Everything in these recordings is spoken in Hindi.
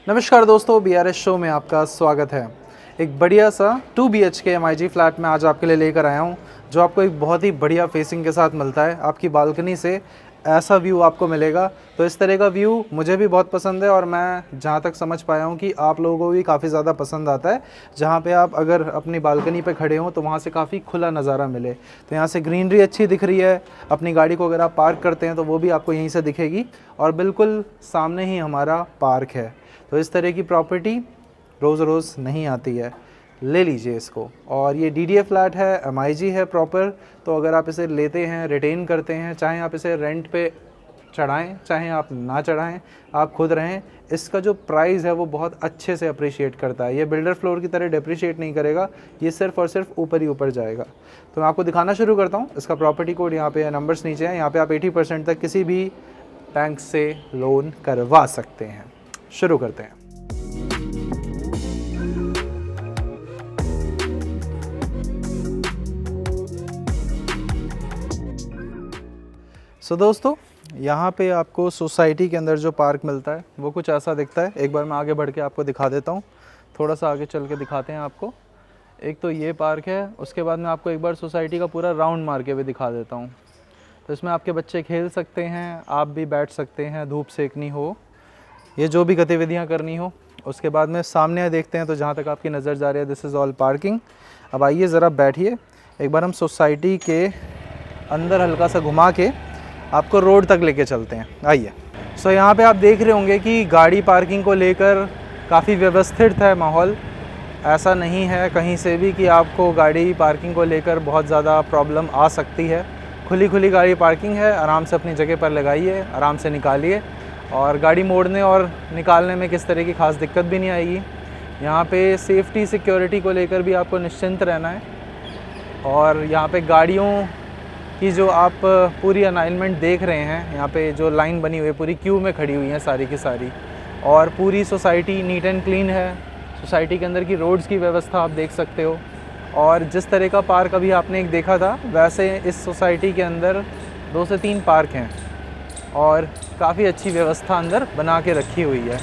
नमस्कार दोस्तों, BRS शो में आपका स्वागत है। एक बढ़िया सा 2 BHK MIG फ्लैट में आज आपके लिए लेकर आया हूँ, जो आपको एक बहुत ही बढ़िया फेसिंग के साथ मिलता है। आपकी बालकनी से ऐसा व्यू आपको मिलेगा। तो इस तरह का व्यू मुझे भी बहुत पसंद है और मैं जहाँ तक समझ पाया हूँ कि आप लोगों को भी काफ़ी ज़्यादा पसंद आता है, जहाँ पे आप अगर अपनी बालकनी पे खड़े हों तो वहाँ से काफ़ी खुला नज़ारा मिले। तो यहाँ से ग्रीनरी अच्छी दिख रही है। अपनी गाड़ी को अगर आप पार्क करते हैं तो वो भी आपको यहीं से दिखेगी और बिल्कुल सामने ही हमारा पार्क है। तो इस तरह की प्रॉपर्टी रोज़ रोज़ नहीं आती है, ले लीजिए इसको। और ये DDA फ्लैट है, MIG है प्रॉपर। तो अगर आप इसे लेते हैं, रिटेन करते हैं, चाहे आप इसे रेंट पे चढ़ाएं चाहे आप ना चढ़ाएं, आप खुद रहें, इसका जो प्राइस है वो बहुत अच्छे से अप्रिशिएट करता है। ये बिल्डर फ्लोर की तरह डिप्रिशिएट नहीं करेगा, ये सिर्फ और सिर्फ ऊपर ही ऊपर जाएगा। तो मैं आपको दिखाना शुरू करता हूँ। इसका प्रॉपर्टी कोड यहाँ पे, नंबर्स नीचे हैं। यहाँ पे आप 80% तक किसी भी बैंक से लोन करवा सकते हैं। शुरू करते हैं। दोस्तों, यहाँ पे आपको सोसाइटी के अंदर जो पार्क मिलता है वो कुछ ऐसा दिखता है। एक बार मैं आगे बढ़ के आपको दिखा देता हूँ, थोड़ा सा आगे चल के दिखाते हैं आपको। एक तो ये पार्क है, उसके बाद मैं आपको एक बार सोसाइटी का पूरा राउंड मार के भी दिखा देता हूँ। तो इसमें आपके बच्चे खेल सकते हैं, आप भी बैठ सकते हैं, धूप सेकनी हो, ये जो भी गतिविधियाँ करनी हो। उसके बाद में सामने देखते हैं तो जहाँ तक आपकी नज़र जा रही है, दिस इज़ ऑल पार्किंग। अब आइए ज़रा बैठिए, एक बार हम सोसाइटी के अंदर हल्का सा घुमा के आपको रोड तक लेके चलते हैं। आइए। यहाँ पे आप देख रहे होंगे कि गाड़ी पार्किंग को लेकर काफ़ी व्यवस्थित है माहौल। ऐसा नहीं है कहीं से भी कि आपको गाड़ी पार्किंग को लेकर बहुत ज़्यादा प्रॉब्लम आ सकती है। खुली गाड़ी पार्किंग है, आराम से अपनी जगह पर लगाइए, आराम से निकालिए और गाड़ी मोड़ने और निकालने में किस तरह की ख़ास दिक्कत भी नहीं आएगी। यहाँ पे सेफ्टी सिक्योरिटी को लेकर भी आपको निश्चिंत रहना है। और यहाँ पे गाड़ियों कि जो आप पूरी अलाइनमेंट देख रहे हैं, यहाँ पे जो लाइन बनी हुई है पूरी क्यू में खड़ी हुई हैं सारी की सारी। और पूरी सोसाइटी नीट एंड क्लीन है। सोसाइटी के अंदर की रोड्स की व्यवस्था आप देख सकते हो। और जिस तरह का पार्क अभी आपने एक देखा था, वैसे इस सोसाइटी के अंदर 2 से 3 पार्क हैं और काफ़ी अच्छी व्यवस्था अंदर बना के रखी हुई है।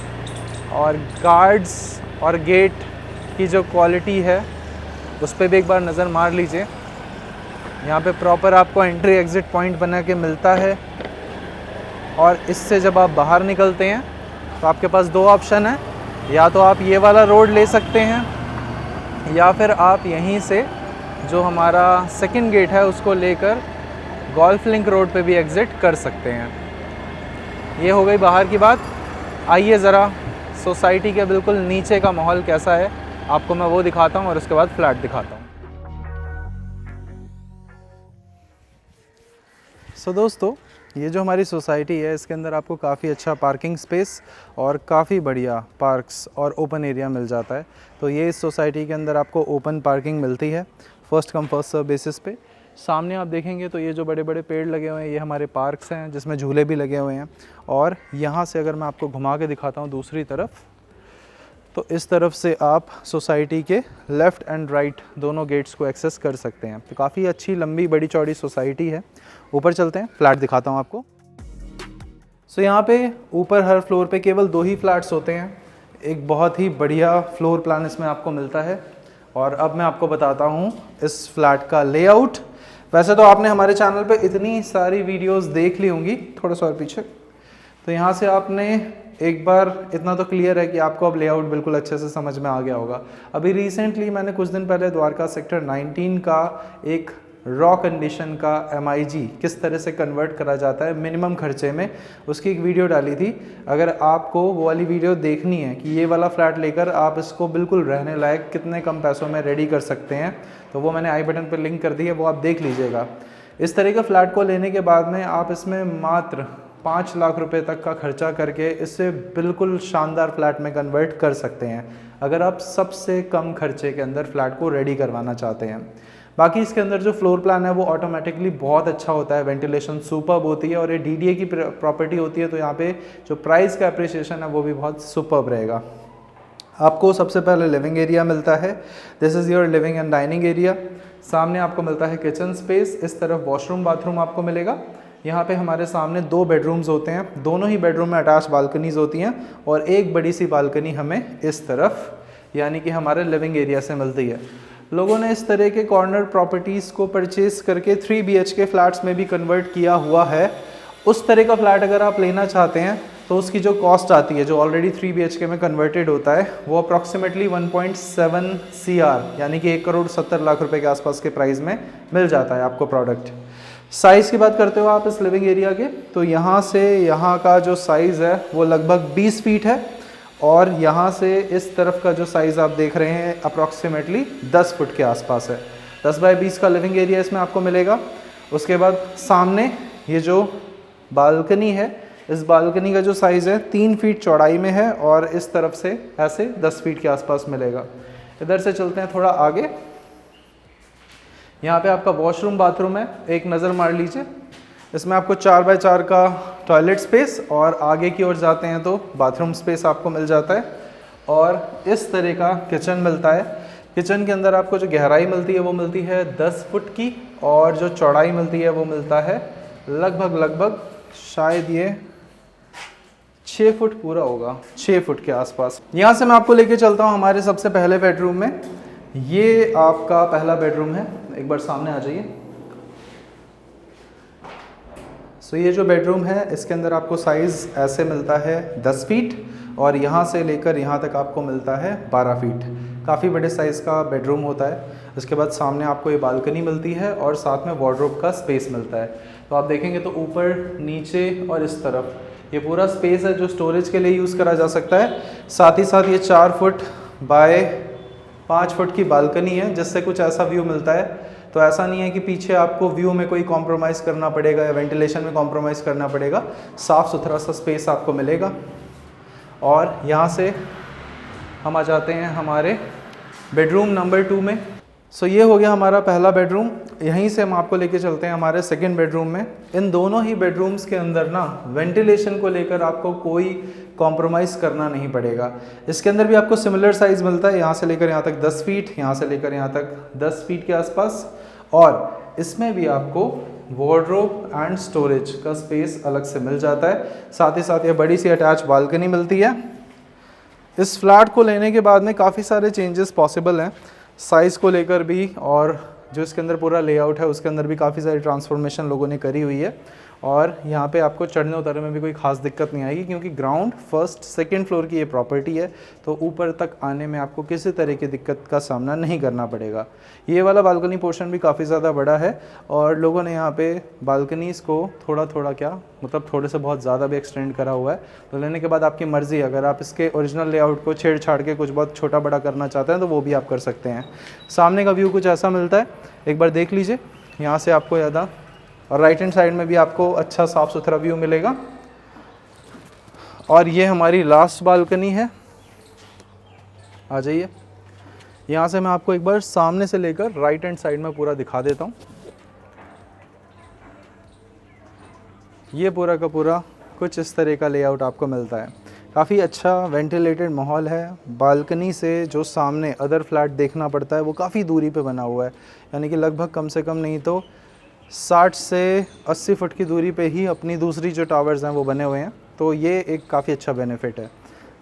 और गार्ड्स और गेट की जो क्वालिटी है उस पर भी एक बार नज़र मार लीजिए। यहाँ पे प्रॉपर आपको एंट्री एग्ज़िट पॉइंट बना के मिलता है। और इससे जब आप बाहर निकलते हैं तो आपके पास 2 ऑप्शन है, या तो आप ये वाला रोड ले सकते हैं या फिर आप यहीं से जो हमारा सेकंड गेट है उसको लेकर गोल्फ लिंक रोड पे भी एग्ज़िट कर सकते हैं। ये हो गई बाहर की बात। आइए ज़रा सोसाइटी के बिल्कुल नीचे का माहौल कैसा है आपको मैं वो दिखाता हूँ और उसके बाद फ्लैट दिखाता हूँ। दोस्तों, ये जो हमारी सोसाइटी है इसके अंदर आपको काफ़ी अच्छा पार्किंग स्पेस और काफ़ी बढ़िया पार्क्स और ओपन एरिया मिल जाता है। तो ये इस सोसाइटी के अंदर आपको ओपन पार्किंग मिलती है, first come first serve basis पे। सामने आप देखेंगे तो ये जो बड़े बड़े पेड़ लगे हुए हैं ये हमारे पार्क्स हैं, जिसमें झूले भी लगे हुए हैं। और यहाँ से अगर मैं आपको घुमा के दिखाता हूँ दूसरी तरफ, तो इस तरफ से आप सोसाइटी के लेफ़्ट एंड राइट दोनों गेट्स को एक्सेस कर सकते हैं। तो काफ़ी अच्छी लंबी बड़ी चौड़ी सोसाइटी है। ऊपर चलते हैं, फ्लैट दिखाता हूँ आपको। यहाँ पे ऊपर हर फ्लोर पे केवल 2 ही फ्लैट्स होते हैं। एक बहुत ही बढ़िया फ्लोर प्लान इसमें आपको मिलता है। और अब मैं आपको बताता हूँ इस फ्लैट का लेआउट। वैसे तो आपने हमारे चैनल पे इतनी सारी वीडियोस देख ली होंगी, थोड़ा सा और पीछे। तो यहाँ से आपने एक बार इतना तो क्लियर है कि आपको अब लेआउट बिल्कुल अच्छे से समझ में आ गया होगा। अभी रिसेंटली मैंने कुछ दिन पहले द्वारका सेक्टर 19 का एक रॉ कंडीशन का MIG किस तरह से कन्वर्ट करा जाता है मिनिमम खर्चे में, उसकी एक वीडियो डाली थी। अगर आपको वो वाली वीडियो देखनी है कि ये वाला फ्लैट लेकर आप इसको बिल्कुल रहने लायक कितने कम पैसों में रेडी कर सकते हैं, तो वो मैंने आई बटन पर लिंक कर दी है, वो आप देख लीजिएगा। इस तरह के फ्लैट को लेने के बाद में आप इसमें मात्र 5 लाख रुपए तक का खर्चा करके इससे बिल्कुल शानदार फ्लैट में कन्वर्ट कर सकते हैं, अगर आप सबसे कम खर्चे के अंदर फ्लैट को रेडी करवाना चाहते हैं। बाकी इसके अंदर जो फ्लोर प्लान है वो ऑटोमेटिकली बहुत अच्छा होता है, वेंटिलेशन सुपर्ब होती है और ये DDA की प्रॉपर्टी होती है, तो यहाँ पे जो प्राइस का अप्रिसिएशन है वो भी बहुत सुपर्ब रहेगा। आपको सबसे पहले लिविंग एरिया मिलता है, this is your living and dining area. सामने आपको मिलता है किचन स्पेस, इस तरफ वॉशरूम बाथरूम आपको मिलेगा। यहाँ पे हमारे सामने 2 बेडरूम्स होते हैं, दोनों ही बेडरूम में अटैच बालकनीज होती हैं और एक बड़ी सी बालकनी हमें इस तरफ यानी कि हमारे लिविंग एरिया से मिलती है। लोगों ने इस तरह के कॉर्नर प्रॉपर्टीज़ को परचेज़ करके 3 BHK फ्लैट्स में भी कन्वर्ट किया हुआ है। उस तरह का फ्लैट अगर आप लेना चाहते हैं तो उसकी जो कॉस्ट आती है, जो ऑलरेडी 3 BHK में कन्वर्टेड होता है, वो अप्रॉक्सीमेटली 1.7 CR यानी कि 1,70 लाख रुपए के आसपास के प्राइस में मिल जाता है आपको प्रोडक्ट। साइज़ की बात करते हो आप इस लिविंग एरिया के, तो यहाँ से यहाँ का जो साइज़ है वो लगभग 20 फीट है और यहाँ से इस तरफ का जो साइज़ आप देख रहे हैं अप्रॉक्सीमेटली 10 फुट के आसपास है। 10 बाय 20 का लिविंग एरिया इसमें आपको मिलेगा। उसके बाद सामने ये जो बालकनी है, इस बालकनी का जो साइज़ है 3 फीट चौड़ाई में है और इस तरफ से ऐसे 10 फीट के आसपास मिलेगा। इधर से चलते हैं थोड़ा आगे। यहाँ पे आपका वॉशरूम बाथरूम है, एक नज़र मार लीजिए। इसमें आपको 4 बाय 4 का टॉयलेट स्पेस और आगे की ओर जाते हैं तो बाथरूम स्पेस आपको मिल जाता है और इस तरह का किचन मिलता है। किचन के अंदर आपको जो गहराई मिलती है वो मिलती है 10 फुट की और जो चौड़ाई मिलती है वो मिलता है लगभग शायद ये 6 फुट पूरा होगा, 6 फुट के आसपास। यहाँ से मैं आपको लेके चलता हूँ हमारे सबसे पहले बेडरूम में। ये आपका पहला बेडरूम है, एक बार सामने आ जाइए। सो ये जो बेडरूम है इसके अंदर आपको साइज़ ऐसे मिलता है 10 फीट और यहाँ से लेकर यहाँ तक आपको मिलता है 12 फीट। काफ़ी बड़े साइज़ का बेडरूम होता है। इसके बाद सामने आपको ये बालकनी मिलती है और साथ में वार्डरोब का स्पेस मिलता है। तो आप देखेंगे तो ऊपर, नीचे और इस तरफ ये पूरा स्पेस है जो स्टोरेज के लिए यूज़ करा जा सकता है। साथ ही साथ ये 4 फुट बाय 5 फुट की बालकनी है जिससे कुछ ऐसा व्यू मिलता है। तो ऐसा नहीं है कि पीछे आपको व्यू में कोई कॉम्प्रोमाइज़ करना पड़ेगा या वेंटिलेशन में कॉम्प्रोमाइज़ करना पड़ेगा। साफ़ सुथरा सा स्पेस आपको मिलेगा। और यहाँ से हम आ जाते हैं हमारे बेडरूम नंबर 2 में। सो ये हो गया हमारा पहला बेडरूम। यहीं से हम आपको लेके चलते हैं हमारे सेकंड बेडरूम में। इन दोनों ही बेडरूम्स के अंदर ना वेंटिलेशन को लेकर आपको कोई कॉम्प्रोमाइज़ करना नहीं पड़ेगा। इसके अंदर भी आपको सिमिलर साइज़ मिलता है, यहाँ से लेकर यहाँ तक 10 फीट, यहाँ से लेकर यहाँ तक 10 फीट के आसपास। और इसमें भी आपको वार्डरोब एंड स्टोरेज का स्पेस अलग से मिल जाता है। साथ ही साथ ये बड़ी सी अटैच बालकनी मिलती है। इस फ्लैट को लेने के बाद में काफ़ी सारे चेंजेस पॉसिबल हैं, साइज़ को लेकर भी, और जो इसके अंदर पूरा लेआउट है उसके अंदर भी काफ़ी सारी ट्रांसफॉर्मेशन लोगों ने करी हुई है। और यहाँ पे आपको चढ़ने उतरने में भी कोई ख़ास दिक्कत नहीं आएगी क्योंकि ग्राउंड, फर्स्ट, सेकंड फ्लोर की ये प्रॉपर्टी है। तो ऊपर तक आने में आपको किसी तरह की दिक्कत का सामना नहीं करना पड़ेगा। ये वाला बालकनी पोर्शन भी काफ़ी ज़्यादा बड़ा है और लोगों ने यहाँ पे बालकनीज़ को थोड़ा थोड़े से बहुत ज़्यादा भी एक्सटेंड करा हुआ है। तो लेने के बाद आपकी मर्ज़ी, अगर आप इसके ओरिजिनल लेआउट को छेड़छाड़ के कुछ बहुत छोटा बड़ा करना चाहते हैं तो वो भी आप कर सकते हैं। सामने का व्यू कुछ ऐसा मिलता है, एक बार देख लीजिए। यहाँ से आपको ज़्यादा, और राइट हैंड साइड में भी आपको अच्छा साफ़ सुथरा व्यू मिलेगा। और ये हमारी लास्ट बालकनी है, आ जाइए। यहाँ से मैं आपको एक बार सामने से लेकर राइट हैंड साइड में पूरा दिखा देता हूँ। ये पूरा का पूरा कुछ इस तरह का लेआउट आपको मिलता है। काफ़ी अच्छा वेंटिलेटेड माहौल है। बालकनी से जो सामने अदर फ्लैट देखना पड़ता है वो काफ़ी दूरी पे बना हुआ है, यानी कि लगभग कम से कम नहीं तो 60 से 80 फुट की दूरी पे ही अपनी दूसरी जो टावर्स हैं वो बने हुए हैं। तो ये एक काफ़ी अच्छा बेनिफिट है।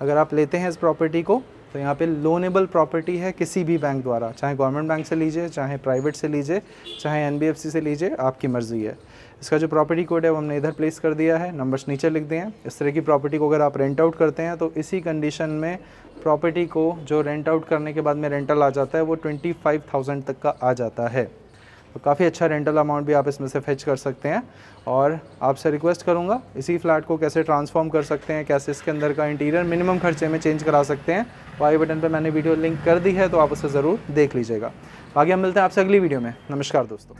अगर आप लेते हैं इस प्रॉपर्टी को तो यहाँ पे लोनेबल प्रॉपर्टी है किसी भी बैंक द्वारा, चाहे गवर्नमेंट बैंक से लीजिए, चाहे प्राइवेट से लीजिए, चाहे NBFC से लीजिए, आपकी मर्ज़ी है। इसका जो प्रॉपर्टी कोड है वो हमने इधर प्लेस कर दिया है, नंबर्स नीचे लिख दिए हैं। इस तरह की प्रॉपर्टी को अगर आप रेंट आउट करते हैं तो इसी कंडीशन में प्रॉपर्टी को जो रेंट आउट करने के बाद में रेंटल आ जाता है वो 25,000 तक का आ जाता है। तो काफ़ी अच्छा रेंटल अमाउंट भी आप इसमें से फेच कर सकते हैं। और आपसे रिक्वेस्ट करूंगा, इसी फ्लैट को कैसे ट्रांसफॉर्म कर सकते हैं, कैसे इसके अंदर का इंटीरियर मिनिमम खर्चे में चेंज करा सकते हैं, तो आई बटन पे मैंने वीडियो लिंक कर दी है, तो आप उसे ज़रूर देख लीजिएगा। आगे हम मिलते हैं आपसे अगली वीडियो में। नमस्कार दोस्तों।